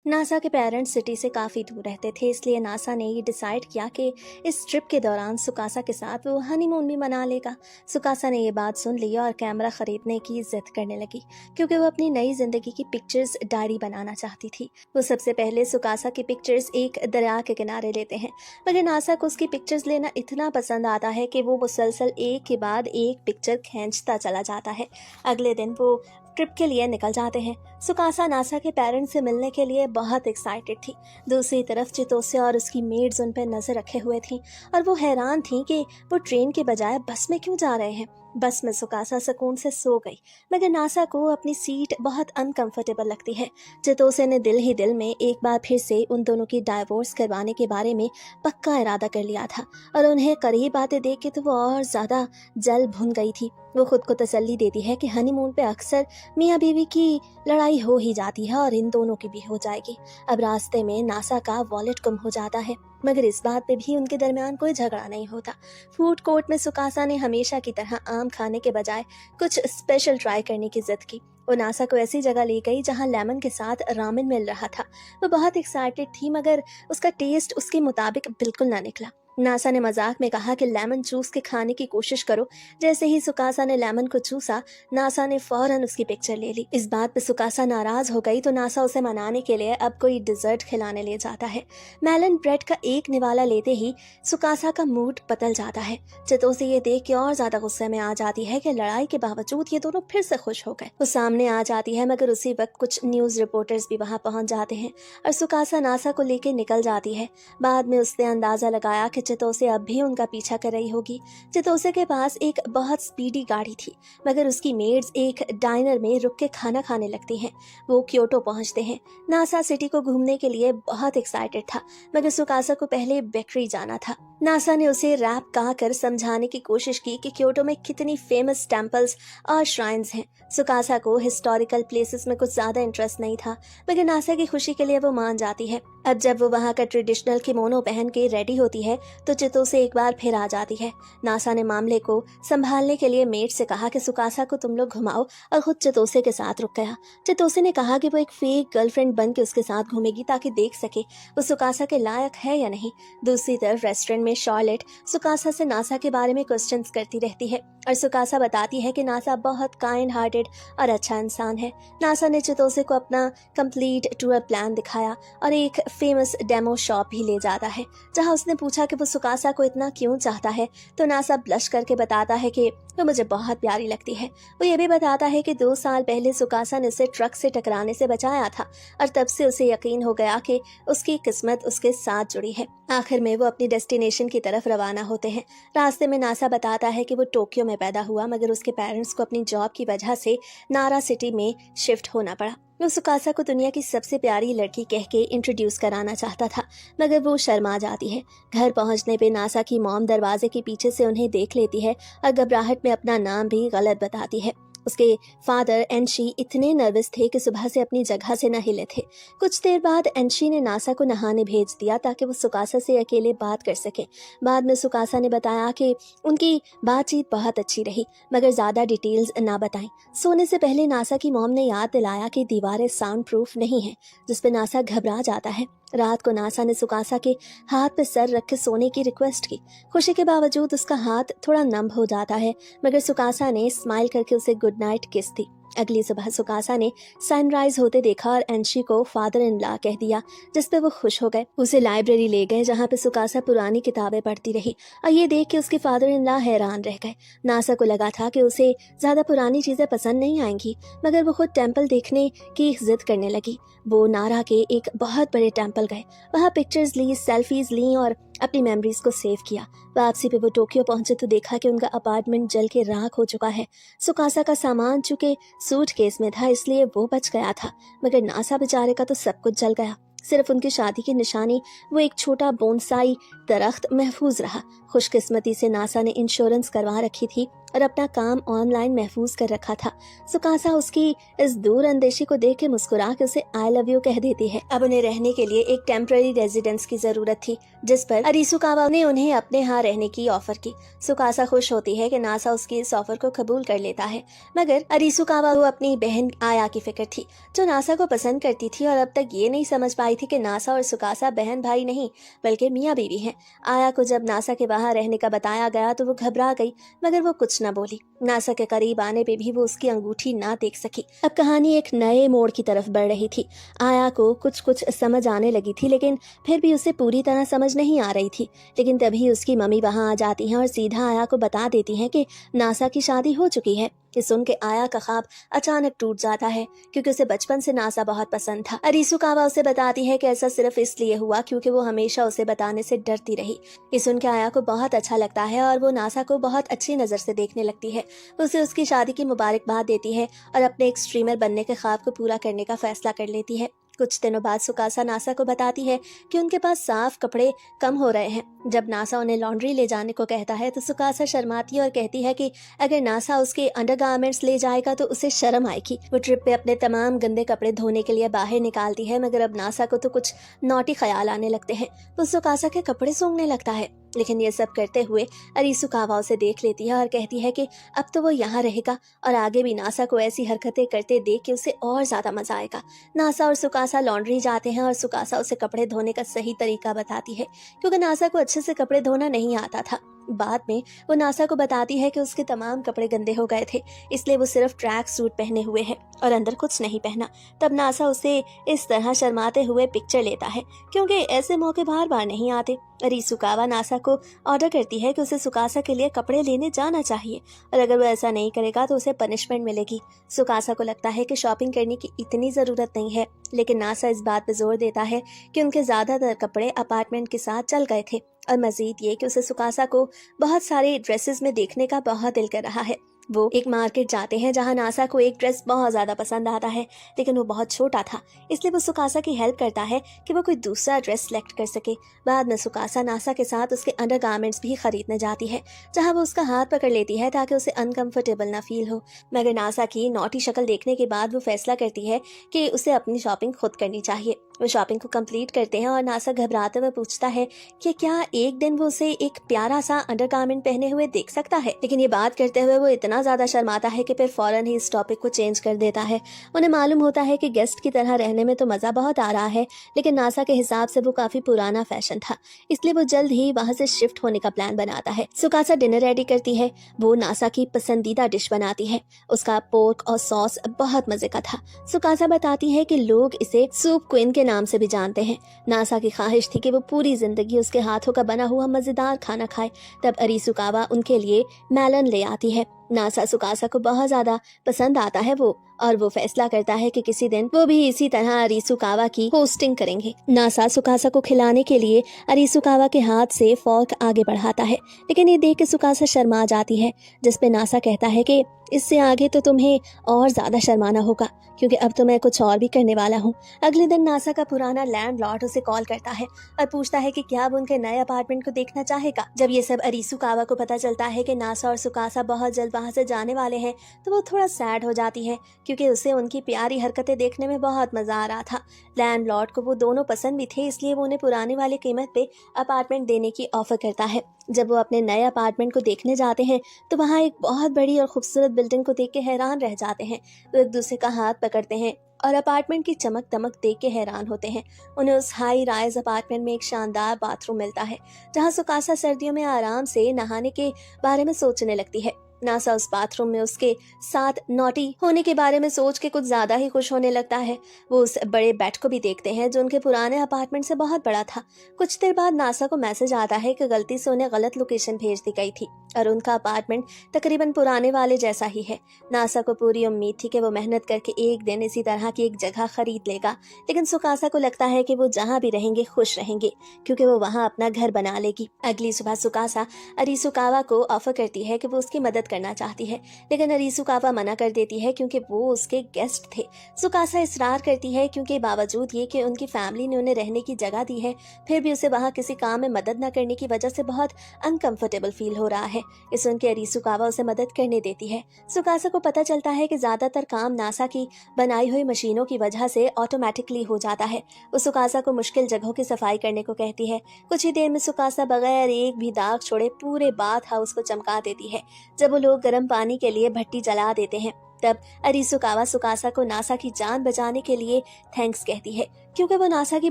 नासा के पेरेंट्स सिटी से काफ़ी दूर रहते थे, इसलिए नासा ने ये डिसाइड किया कि इस ट्रिप के दौरान सुकासा के साथ वो हनीमून भी मना लेगा। सुकासा ने ये बात सुन ली और कैमरा खरीदने की जिद करने लगी, क्योंकि वो अपनी नई जिंदगी की पिक्चर्स डायरी बनाना चाहती थी। वो सबसे पहले सुकासा की पिक्चर्स एक दरिया के किनारे लेते हैं, मगर नासा को उसकी पिक्चर्स लेना इतना पसंद आता है कि वो मुसलसल एक के बाद एक पिक्चर खींचता चला जाता है। अगले दिन वो ट्रिप के लिए निकल जाते हैं। सुकासा नासा के पेरेंट्स से मिलने के लिए बहुत एक्साइटेड थी। दूसरी तरफ चितोसे और उसकी मेड्स उन पर नजर रखे हुए थी और वो हैरान थी कि वो ट्रेन के बजाय बस में क्यों जा रहे हैं। बस में सुकासा सुकून से सो गई, मगर नासा को अपनी सीट बहुत अनकंफर्टेबल लगती है। चितोसे ने दिल ही दिल में एक बार फिर से उन दोनों की डाइवोर्स करवाने के बारे में पक्का इरादा कर लिया था, और उन्हें करीब आते देख के तो वो और ज़्यादा जल भुन गई थी। वो खुद को तसल्ली देती है कि हनीमून पे अक्सर मियाँ बीवी की लड़ाई हो ही जाती है और इन दोनों की भी हो जाएगी। अब रास्ते में नासा का वॉलेट गुम हो जाता है, मगर इस बात पे भी उनके दरमियान कोई झगड़ा नहीं होता। फूड कोर्ट में सुकासा ने हमेशा की तरह आम खाने के बजाय कुछ स्पेशल ट्राई करने की जिद की। वो नासा को ऐसी जगह ले गई जहाँ लेमन के साथ रामेन मिल रहा था। वो बहुत एक्साइटेड थी, मगर उसका टेस्ट उसके मुताबिक बिल्कुल ना निकला। नासा ने मजाक में कहा कि लेमन चूस के खाने की कोशिश करो। जैसे ही सुकासा ने लेमन को चूसा, नासा ने फौरन उसकी पिक्चर ले ली। इस बात पे सुकासा नाराज हो गई तो नासा उसे मनाने के लिए अब कोई डिजर्ट खिलाने ले जाता है। मेलन ब्रेड का एक निवाला लेते ही सुकासा का मूड बदल जाता है। चितोसे ये देख के और ज्यादा गुस्से में आ जाती है कि लड़ाई के बावजूद ये दोनों फिर से खुश हो गए। वो सामने आ जाती है, मगर उसी वक्त कुछ न्यूज रिपोर्टर्स भी वहां पहुंच जाते हैं और सुकासा नासा को लेकर निकल जाती है। बाद में उसने अंदाजा लगाया कि चितोसे अब भी उनका पीछा कर रही होगी। चितोसे के पास एक बहुत स्पीडी गाड़ी थी, मगर उसकी मेड्स एक डाइनर में रुक के खाना खाने लगती हैं। वो क्योटो पहुंचते हैं। नासा सिटी को घूमने के लिए बहुत एक्साइटेड था, मगर सुकासा को पहले बेकरी जाना था। नासा ने उसे रैप कर समझाने की कोशिश की कि क्योटो में कितनी फेमस टेम्पल्स और श्राइन्स हैं। सुकासा को हिस्टोरिकल प्लेसेस में कुछ ज्यादा इंटरेस्ट नहीं था, मगर नासा की खुशी के लिए वो मान जाती है। अब जब वो वहाँ का ट्रेडिशनल किमोनो पहन के रेडी होती है तो चितोसे एक बार फिर आ जाती है। नासा ने मामले को संभालने के लिए मेट से कहा कि सुकासा को तुम लोग घुमाओ, और खुद चितोसे के साथ रुक गया। चितोसे ने कहा कि वो एक फेक गर्लफ्रेंड बन के उसके साथ घूमेगी ताकि देख सके वो सुकासा के लायक है या नहीं। दूसरी तरफ रेस्टोरेंट में शार्लेट सुकासा से नासा के बारे में क्वेश्चंस करती रहती है, और सुकासा बताती है कि नासा बहुत काइंड हार्टेड और अच्छा इंसान है। नासा ने चितोसे को अपना कंप्लीट टूर प्लान दिखाया और एक फेमस डेमो शॉप भी ले जाता है, जहां उसने पूछा कि वो सुकासा को इतना क्यों चाहता है, तो नासा ब्लश करके बताता है कि वो मुझे बहुत प्यारी लगती है। वो ये भी बताता है कि 2 साल पहले सुकासा ने उसे ट्रक से टकराने से बचाया था, और तब से उसे यकीन हो गया कि उसकी किस्मत उसके साथ जुड़ी है। आखिर में वो अपनी डेस्टिनेशन की तरफ रवाना होते हैं। रास्ते में नासा बताता है कि वो टोक्यो में पैदा हुआ, मगर उसके पेरेंट्स को अपनी जॉब की वजह से नारा सिटी में शिफ्ट होना पड़ा। वो सुकासा को दुनिया की सबसे प्यारी लड़की कह के इंट्रोड्यूस कराना चाहता था, मगर वो शर्मा जाती है। घर पहुंचने पे नासा की मॉम दरवाजे के पीछे से उन्हें देख लेती है और घबराहट में अपना नाम भी गलत बताती है। उसके फादर एनशी इतने नर्वस थे कि सुबह से अपनी जगह से न हिले थे। कुछ देर बाद एनशी ने नासा को नहाने भेज दिया ताकि वो सुकासा से अकेले बात कर सके। बाद में सुकासा ने बताया कि उनकी बातचीत बहुत अच्छी रही, मगर ज़्यादा डिटेल्स ना बताएं। सोने से पहले नासा की मॉम ने याद दिलाया कि दीवारें साउंड प्रूफ नहीं है, जिस पे नासा घबरा जाता है। रात को नासा ने सुकासा के हाथ पे सर रख के सोने की रिक्वेस्ट की। खुशी के बावजूद उसका हाथ थोड़ा नम हो जाता है, मगर सुकासा ने स्माइल करके उसे गुड नाइट किस दी। अगली सुबह सुकासा ने सनराइज होते देखा और एनशी को फादर इन लॉ कह दिया, जिस पे वो खुश हो गए। उसे लाइब्रेरी ले गए, जहाँ पे सुकासा पुरानी किताबें पढ़ती रही, और ये देख के उसके फादर इन लॉ हैरान रह गए। नासा को लगा था कि उसे ज्यादा पुरानी चीजें पसंद नहीं आएंगी, मगर वो खुद टेम्पल देखने की जिद करने लगी। वो नारा के एक बहुत बड़े टेम्पल गए, वहाँ पिक्चर्स ली, सेल्फीज ली और अपनी मेमोरीज को सेव किया। वापसी पे वो टोक्यो पहुंचे तो देखा कि उनका अपार्टमेंट जल के राख हो चुका है। सुकासा का सामान चूंकि सूटकेस में था, इसलिए वो बच गया था, मगर नासा बेचारे का तो सब कुछ जल गया। सिर्फ उनकी शादी की निशानी, वो एक छोटा बोनसाई दरख्त महफूज रहा। खुशकिस्मती से नासा ने इंश्योरेंस करवा रखी थी और अपना काम ऑनलाइन महफूज कर रखा था। सुकासा उसकी इस दूर अंदेशी को देख के मुस्कुरा के उसे आई लव यू कह देती है। अब उन्हें रहने के लिए एक टेम्पररी रेजिडेंस की जरूरत थी, जिस पर अरिसुकावा ने उन्हें अपने यहाँ रहने की ऑफर की। सुकासा खुश होती है कि नासा उसकी इस ऑफर को कबूल कर लेता है, मगर अरिसुकावा को अपनी बहन आया की फिक्र थी, जो नासा को पसंद करती थी और अब तक ये नहीं समझ पाई थी कि नासा और सुकासा बहन भाई नहीं बल्कि मियाँ बीवी हैं। आया को जब नासा के वहाँ रहने का बताया गया तो वो घबरा गई, मगर वो कुछ न बोली। नासा के करीब आने पे भी वो उसकी अंगूठी ना देख सकी। अब कहानी एक नए मोड़ की तरफ बढ़ रही थी। आया को कुछ कुछ समझ आने लगी थी, लेकिन फिर भी उसे पूरी तरह समझ नहीं आ रही थी। लेकिन तभी उसकी मम्मी वहाँ आ जाती हैं और सीधा आया को बता देती हैं कि नासा की शादी हो चुकी है। ये सुन के आया का ख्वाब अचानक टूट जाता है क्योंकि उसे बचपन से नासा बहुत पसंद था। अरिसुकावा उसे बताती है कि ऐसा सिर्फ इसलिए हुआ क्योंकि वो हमेशा उसे बताने से डरती रही। ये सुन के आया को बहुत अच्छा लगता है और वो नासा को बहुत अच्छी नज़र से देखने लगती है। उसे उसकी शादी की मुबारकबाद देती है और अपने एक स्ट्रीमर बनने के ख्वाब को पूरा करने का फैसला कर लेती है। कुछ दिनों बाद सुकासा नासा को बताती है कि उनके पास साफ कपड़े कम हो रहे हैं। जब नासा उन्हें लॉन्ड्री ले जाने को कहता है तो सुकासा शर्माती है और कहती है कि अगर नासा उसके अंडरगारमेंट्स ले जाएगा तो उसे शर्म आएगी। वो ट्रिप पे अपने तमाम गंदे कपड़े धोने के लिए बाहर निकालती है, मगर अब नासा को तो कुछ नौटी ख्याल आने लगते हैं। वो सुकासा के कपड़े सूंघने लगता है, लेकिन ये सब करते हुए अरिसुकावा उसे देख लेती है और कहती है कि अब तो वो यहाँ रहेगा और आगे भी नासा को ऐसी हरकतें करते देख के उसे और ज्यादा मजा आएगा। नासा और सुकासा लॉन्ड्री जाते हैं और सुकासा उसे कपड़े धोने का सही तरीका बताती है क्योंकि नासा को अच्छे से कपड़े धोना नहीं आता था। बाद में वो नासा को बताती है कि उसके तमाम कपड़े गंदे हो गए थे, इसलिए वो सिर्फ ट्रैक सूट पहने हुए है और अंदर कुछ नहीं पहना। तब नासा उसे इस तरह शर्माते हुए पिक्चर लेता है क्योंकि ऐसे मौके बार बार नहीं आते। अरिसुकावा नासा को ऑर्डर करती है कि उसे सुकासा के लिए कपड़े लेने जाना चाहिए और अगर वो ऐसा नहीं करेगा तो उसे पनिशमेंट मिलेगी। सुकासा को लगता है कि शॉपिंग करने की इतनी ज़रूरत नहीं है, लेकिन नासा इस बात पर जोर देता है कि उनके ज़्यादातर कपड़े अपार्टमेंट के साथ चल गए थे और मजीद ये कि उसे सुकासा को बहुत सारे ड्रेसेस में देखने का बहुत दिल कर रहा है। वो एक मार्केट जाते हैं जहां नासा को एक ड्रेस बहुत ज़्यादा पसंद आता है, लेकिन वो बहुत छोटा था, इसलिए वो सुकासा की हेल्प करता है कि वो कोई दूसरा ड्रेस सेलेक्ट कर सके। बाद में सुकासा नासा के साथ उसके अंडरगारमेंट्स भी खरीदने जाती है जहां वो उसका हाथ पकड़ लेती है ताकि उसे अनकंफर्टेबल ना फील हो। मगर नासा की नौटी शक्ल देखने के बाद वो फैसला करती है कि उसे अपनी शॉपिंग खुद करनी चाहिए। वो शॉपिंग को कंप्लीट करते हैं और नासा घबराते हुए पूछता है कि क्या एक दिन वो उसे एक प्यारा सा अंडरगारमेंट पहने हुए देख सकता है, लेकिन ये बात करते हुए वो इतना ज्यादा शर्माता है कि फिर फौरन ही इस टॉपिक को चेंज कर देता है। उन्हें मालूम होता है कि गेस्ट की तरह रहने में तो मजा बहुत आ रहा है, लेकिन नासा के हिसाब से वो काफी पुराना फैशन था, इसलिए वो जल्द ही वहां से शिफ्ट होने का प्लान बनाता है। सुकासा डिनर रेडी करती है। वो नासा की पसंदीदा डिश बनाती है। उसका पोर्क और सॉस बहुत मजे का था। सुकासा बताती है कि लोग इसे सूप क्वीन के नाम से भी जानते हैं। नासा की ख्वाहिश थी कि वो पूरी जिंदगी उसके हाथों का बना हुआ मजेदार खाना खाए। तब अरिसुकावा उनके लिए मेलन ले आती है। नासा सुकासा को बहुत ज्यादा पसंद आता है वो, और वो फैसला करता है कि किसी दिन वो भी इसी तरह अरिसुकावा की होस्टिंग करेंगे। नासा सुकासा को खिलाने के लिए अरिसुकावा के हाथ से फॉर्क आगे बढ़ाता है, लेकिन ये देख के सुकासा शर्मा जाती है, जिसपे नासा कहता है कि इससे आगे तो तुम्हें और ज्यादा शर्माना होगा क्योंकि अब तो मैं कुछ और भी करने वाला हूँ। अगले दिन नासा का पुराना लैंडलॉर्ड उसे कॉल करता है और पूछता है कि क्या वो उनके नए अपार्टमेंट को देखना चाहेगा। जब ये सब अरिसुकावा को पता चलता है कि नासा और सुकासा बहुत जल्द वहां से जाने वाले हैं तो वो थोड़ा सैड हो जाती है क्योंकि उसे उनकी प्यारी हरकतें देखने में बहुत मजा आ रहा था। लैंडलॉर्ड को वो दोनों पसंद भी थे, इसलिए वो उन्हें पुराने वाली कीमत पे अपार्टमेंट देने की ऑफर करता है। जब वो अपने नए अपार्टमेंट को देखने जाते हैं तो वहाँ एक बहुत बड़ी और खूबसूरत बिल्डिंग को देख के हैरान रह जाते हैं। वो एक दूसरे का हाथ पकड़ते हैं और अपार्टमेंट की चमक दमक देख के हैरान होते हैं। उन्हें उस हाई राइज अपार्टमेंट में एक शानदार बाथरूम मिलता है जहाँ सुकासा सर्दियों में आराम से नहाने के बारे में सोचने लगती है। नासा उस बाथरूम में उसके साथ नॉटी होने के बारे में सोच के कुछ ज्यादा ही खुश होने लगता है। वो उस बड़े बेड को भी देखते हैं जो उनके पुराने अपार्टमेंट से बहुत बड़ा था। कुछ देर बाद नासा को मैसेज आता है कि गलती से उन्हें गलत लोकेशन भेज दी गई थी और उनका अपार्टमेंट तकरीबन पुराने वाले जैसा ही है। नासा को पूरी उम्मीद थी कि वो मेहनत करके एक दिन इसी तरह की एक जगह खरीद लेगा, लेकिन सुकासा को लगता है कि वो जहाँ भी रहेंगे खुश रहेंगे क्योंकि वो वहाँ अपना घर बना लेगी। अगली सुबह सुकासा अरिसुकावा को ऑफर करती है कि वो उसकी मदद करना चाहती है, लेकिन अरिसुकावा मना कर देती है क्योंकि वो उसके गेस्ट थे। सुकासा इसरार करती है क्योंकि बावजूद ये कि उनकी फैमिली ने उन्हें रहने की जगह दी है, फिर भी उसे वहाँ किसी काम में मदद न करने की वजह से बहुत अनकंफर्टेबल फील हो रहा है। इस उनके अरिसुकावा उसे मदद करने देती है। सुकासा को पता चलता है कि ज्यादातर काम नासा की बनाई हुई मशीनों की वजह से ऑटोमेटिकली हो जाता है। वो सुकासा को मुश्किल जगहों की सफाई करने को कहती है। कुछ ही देर में सुकासा बगैर एक भी दाग छोड़े पूरे बाथ हाउस को चमका देती है। जब वो लोग गर्म पानी के लिए भट्टी जला देते हैं तब अरिसुकावा सुकासा को नासा की जान बचाने के लिए थैंक्स कहती है क्योंकि वो नासा की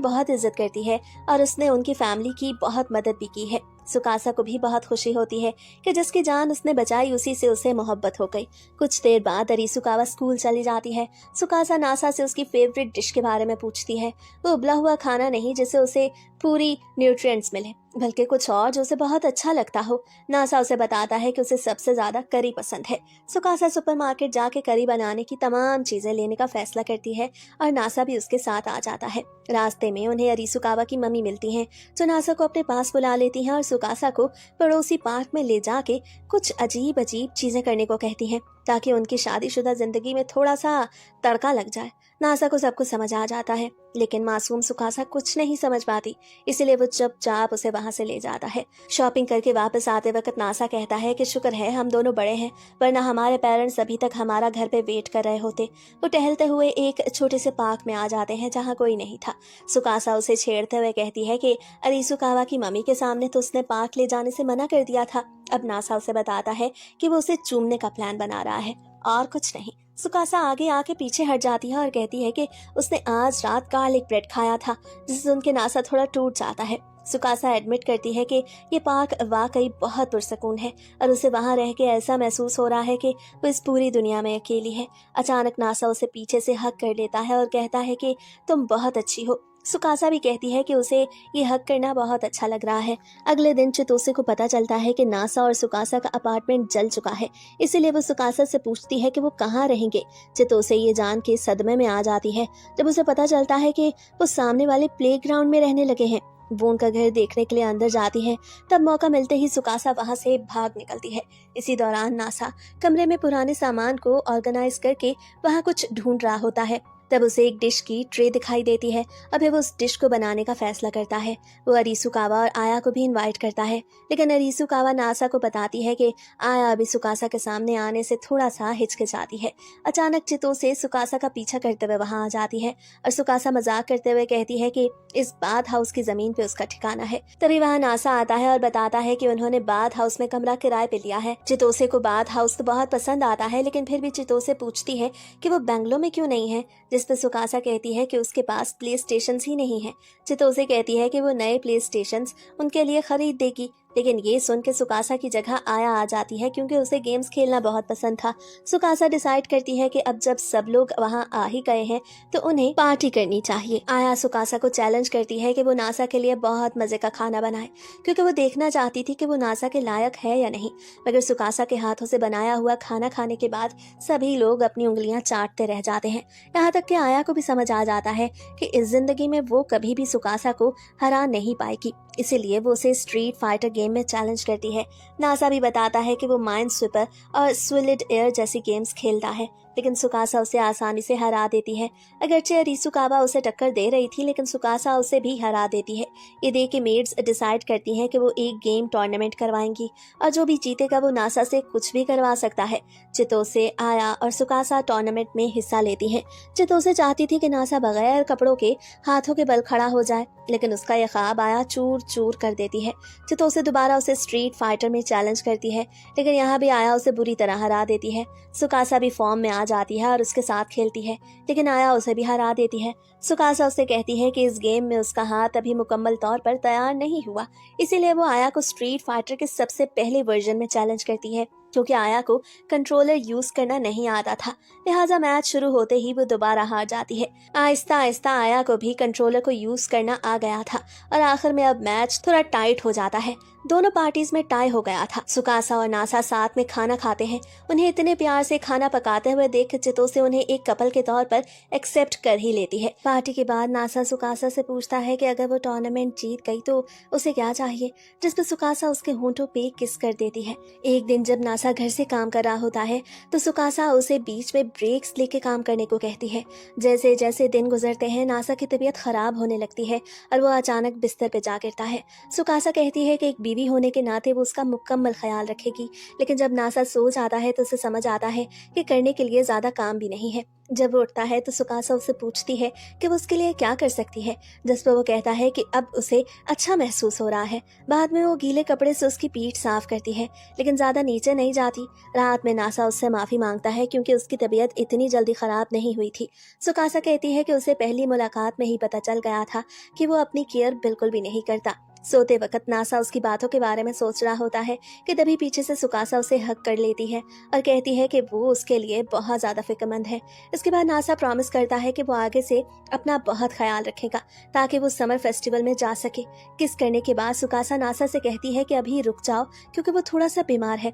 बहुत इज्जत करती है और उसने उनकी फैमिली की बहुत मदद भी की है। सुकासा को भी बहुत खुशी होती है कि जिसकी जान उसने बचाई उसी से उसे मोहब्बत हो गई। कुछ देर बाद अरिसुकावा स्कूल चली जाती है। सुकासा नासा से उसकी फेवरेट डिश के बारे में पूछती है। वो उबला हुआ खाना नहीं जिसे उसे पूरी न्यूट्रिएंट्स मिले, बल्कि कुछ और जो उसे बहुत अच्छा लगता हो। नासा उसे बताता है कि उसे सबसे ज्यादा करी पसंद है। सुकासा सुपरमार्केट जाके करी बनाने की तमाम चीजें लेने का फैसला करती है और नासा भी उसके साथ आ जाता है। रास्ते में उन्हें अरिसुकावा की मम्मी मिलती हैं, जो नासा को अपने पास बुला लेती हैं और सुकासा को पड़ोसी पार्क में ले जाके कुछ अजीब अजीब चीजें करने को कहती हैं, ताकि उनकी शादीशुदा जिंदगी में थोड़ा सा तड़का लग जाए। नासा को सब कुछ समझ आ जाता है, लेकिन मासूम सुकासा कुछ नहीं समझ पाती, इसलिए वो चुपचाप उसे वहां से ले जाता है। शॉपिंग करके वापस आते वक्त नासा कहता है कि शुक्र है हम दोनों बड़े हैं, वरना हमारे पेरेंट्स अभी तक हमारा घर पे वेट कर रहे होते। वो टहलते हुए एक छोटे से पार्क में आ जाते हैं जहाँ कोई नहीं था। सुकासा उसे छेड़ते हुए कहती है कि अरिसुकावा की मम्मी के सामने तो उसने पार्क ले जाने से मना कर दिया था। अब नासा उसे बताता है कि वो उसे चूमने का प्लान बना रहा है और कुछ नहीं। सुकासा आगे आके पीछे हट जाती है और कहती है कि उसने आज रात गार्लिक ब्रेड खाया था, जिससे सुन के नासा थोड़ा टूट जाता है। सुकासा एडमिट करती है कि ये पार्क वाकई बहुत पुरसकून है और उसे वहां रह के ऐसा महसूस हो रहा है कि वो इस पूरी दुनिया में अकेली है। अचानक नासा उसे पीछे से हक कर लेता है और कहता है कि तुम बहुत अच्छी हो। सुकासा भी कहती है कि उसे ये हक करना बहुत अच्छा लग रहा है। अगले दिन चितोसे को पता चलता है कि नासा और सुकासा का अपार्टमेंट जल चुका है, इसीलिए वो सुकासा से पूछती है कि वो कहाँ रहेंगे। चितोसे ये जान के सदमे में आ जाती है जब उसे पता चलता है कि वो सामने वाले प्लेग्राउंड में रहने लगे हैं। वो उनका घर देखने के लिए अंदर जाती है, तब मौका मिलते ही सुकासा वहां से भाग निकलती है। इसी दौरान नासा कमरे में पुराने सामान को ऑर्गेनाइज करके वहां कुछ ढूंढ रहा होता है। तब उसे एक डिश की ट्रे दिखाई देती है। अब वो उस डिश को बनाने का फैसला करता है। वो अरिसुकावा और आया को भी इनवाइट करता है, लेकिन अरिसुकावा नासा को बताती है कि आया अभी सुकासा के सामने आने से थोड़ा सा हिचकिचाती है। अचानक चितोसे सुकासा का पीछा करते हुए वहां आ जाती है और सुकासा मजाक करते हुए कहती है कि इस बाथ हाउस की जमीन पे उसका ठिकाना है। तभी वहां नासा आता है और बताता है कि उन्होंने बाथ हाउस में कमरा किराए पे लिया है। चितोसे को बाथ हाउस तो बहुत पसंद आता है, लेकिन फिर भी चितोसे पूछती है कि वो बेंगलोर में क्यों नहीं है, जिस पर सुकासा कहती है कि उसके पास प्ले स्टेशन ही नहीं है। चितोसे कहती है कि वो नए प्ले स्टेशन उनके लिए खरीद देगी, लेकिन ये सुन के सुकासा की जगह आया आ जाती है क्योंकि उसे गेम्स खेलना बहुत पसंद था। सुकासा डिसाइड करती है कि अब जब सब लोग वहां आ ही गए हैं तो उन्हें पार्टी करनी चाहिए। आया सुकासा को चैलेंज करती है कि वो नासा के लिए बहुत मजे का खाना बनाए, क्योंकि वो देखना चाहती थी कि वो नासा के लायक है या नहीं। मगर सुकासा के हाथों से बनाया हुआ खाना खाने के बाद सभी लोग अपनी उंगलियां चाटते रह जाते हैं। यहाँ तक कि आया को भी समझ आ जाता है कि इस जिंदगी में वो कभी भी सुकासा को हरा नहीं पाएगी, इसीलिए वो उसे स्ट्रीट फाइटर गेम में चैलेंज करती है। नासा भी बताता है कि वो माइंड स्वीपर और स्विलिड एयर जैसी गेम्स खेलता है, लेकिन सुकासा उसे आसानी से हरा देती है। अगरचे अरिसुकावा उसे टक्कर दे रही थी, लेकिन सुकासा उसे भी हरा देती है। ये देख के मेड्स डिसाइड करती हैं कि वो एक गेम टूर्नामेंट करवाएंगी और जो भी जीतेगा वो नासा से कुछ भी करवा सकता है। चितोसे, आया और सुकासा टूर्नामेंट में हिस्सा लेती हैं। चितोसे चाहती थी कि नासा बगैर कपड़ों के हाथों के बल खड़ा हो जाए, लेकिन उसका यह ख्वाब आया चूर चूर कर देती है। चितोसे दोबारा उसे स्ट्रीट फाइटर में चैलेंज करती है, लेकिन यहाँ भी आया उसे बुरी तरह हरा देती है। सुकासा भी फॉर्म में आ जाती है और उसके साथ खेलती है, लेकिन आया उसे भी हरा देती है। सुकासा उसे कहती है कि इस गेम में उसका हाथ अभी मुकम्मल तौर पर तैयार नहीं हुआ, इसीलिए वो आया को स्ट्रीट फाइटर के सबसे पहले वर्जन में चैलेंज करती है, क्योंकि आया को कंट्रोलर यूज करना नहीं आता था। लिहाजा मैच शुरू होते ही वो दोबारा हार जाती है। आहिस्ता आहिस्ता आया को भी कंट्रोलर को यूज करना आ गया था और आखिर में अब मैच थोड़ा टाइट हो जाता है। दोनों पार्टीज में टाई हो गया था। सुकासा और नासा साथ में खाना खाते हैं। उन्हें इतने प्यार से खाना पकाते हुए देख चितोसे उन्हें एक कपल के तौर पर एक्सेप्ट कर ही लेती है। पार्टी के बाद नासा सुकासा से पूछता है कि अगर वो टूर्नामेंट जीत गई तो उसे क्या चाहिए, जिस पर सुकासा उसके होंठों पे किस कर देती है। एक दिन जब नासा घर से काम कर रहा होता है तो सुकासा उसे बीच में ब्रेक्स लेके काम करने को कहती है। जैसे जैसे दिन गुजरते हैं नासा की तबीयत खराब होने लगती है और वो अचानक बिस्तर पे जा गिरता है। सुकासा कहती है कि एक बीवी होने के नाते वो उसका मुकम्मल ख्याल रखेगी, लेकिन जब नासा सो जाता है तो उसे समझ आता है कि करने के लिए ज्यादा काम भी नहीं है। जब वो उठता है तो सुकासा उससे पूछती है कि वो उसके लिए क्या कर सकती है, जिस पर वो कहता है कि अब उसे अच्छा महसूस हो रहा है। बाद में वो गीले कपड़े से उसकी पीठ साफ करती है, लेकिन ज्यादा नीचे नहीं जाती। रात में नासा उससे माफी मांगता है क्योंकि उसकी तबीयत इतनी जल्दी खराब नहीं हुई थी। सुकासा कहती है कि उसे पहली मुलाकात में ही पता चल गया था कि वो अपनी केयर बिल्कुल भी नहीं करता। सोते वक्त नासा उसकी बातों के बारे में सोच रहा होता है कि तभी पीछे से सुकासा उसे हक कर लेती है और कहती है कि वो उसके लिए बहुत ज़्यादा फिक्रमंद है। इसके बाद नासा प्रॉमिस करता है कि वो आगे से अपना बहुत ख्याल रखेगा ताकि वो समर फेस्टिवल में जा सके। किस करने के बाद सुकासा नासा से कहती है कि अभी रुक जाओ क्योंकि वो थोड़ा सा बीमार है।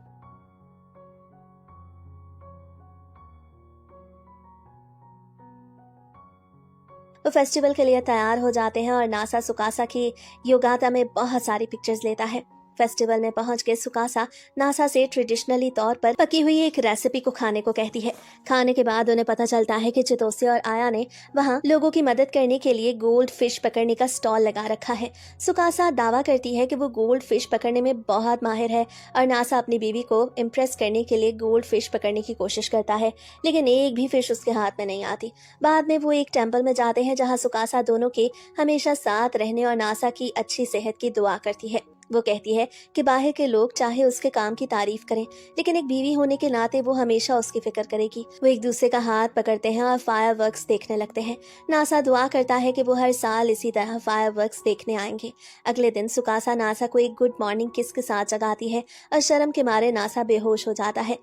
वो फेस्टिवल के लिए तैयार हो जाते हैं और नासा सुकासा की योगाता में बहुत सारी पिक्चर्स लेता है। फेस्टिवल में पहुंच के सुकासा नासा से ट्रेडिशनली तौर पर पकी हुई एक रेसिपी को खाने को कहती है। खाने के बाद उन्हें पता चलता है कि चितोसी और आया ने वहां लोगों की मदद करने के लिए गोल्ड फिश पकड़ने का स्टॉल लगा रखा है। सुकासा दावा करती है कि वो गोल्ड फिश पकड़ने में बहुत माहिर है और नासा अपनी बीवी को इम्प्रेस करने के लिए गोल्ड फिश पकड़ने की कोशिश करता है, लेकिन एक भी फिश उसके हाथ में नहीं आती। बाद में वो एक टेम्पल में जाते हैं जहाँ सुकासा दोनों के हमेशा साथ रहने और नासा की अच्छी सेहत की दुआ करती है। वो कहती है कि बाहर के लोग चाहे उसके काम की तारीफ करें, लेकिन एक बीवी होने के नाते वो हमेशा उसकी फिक्र करेगी। वो एक दूसरे का हाथ पकड़ते हैं और फायरवर्क्स देखने लगते हैं। नासा दुआ करता है कि वो हर साल इसी तरह फायरवर्क्स देखने आएंगे। अगले दिन सुकासा नासा को एक गुड मॉर्निंग किस के साथ जगाती है और शर्म के मारे नासा बेहोश हो जाता है।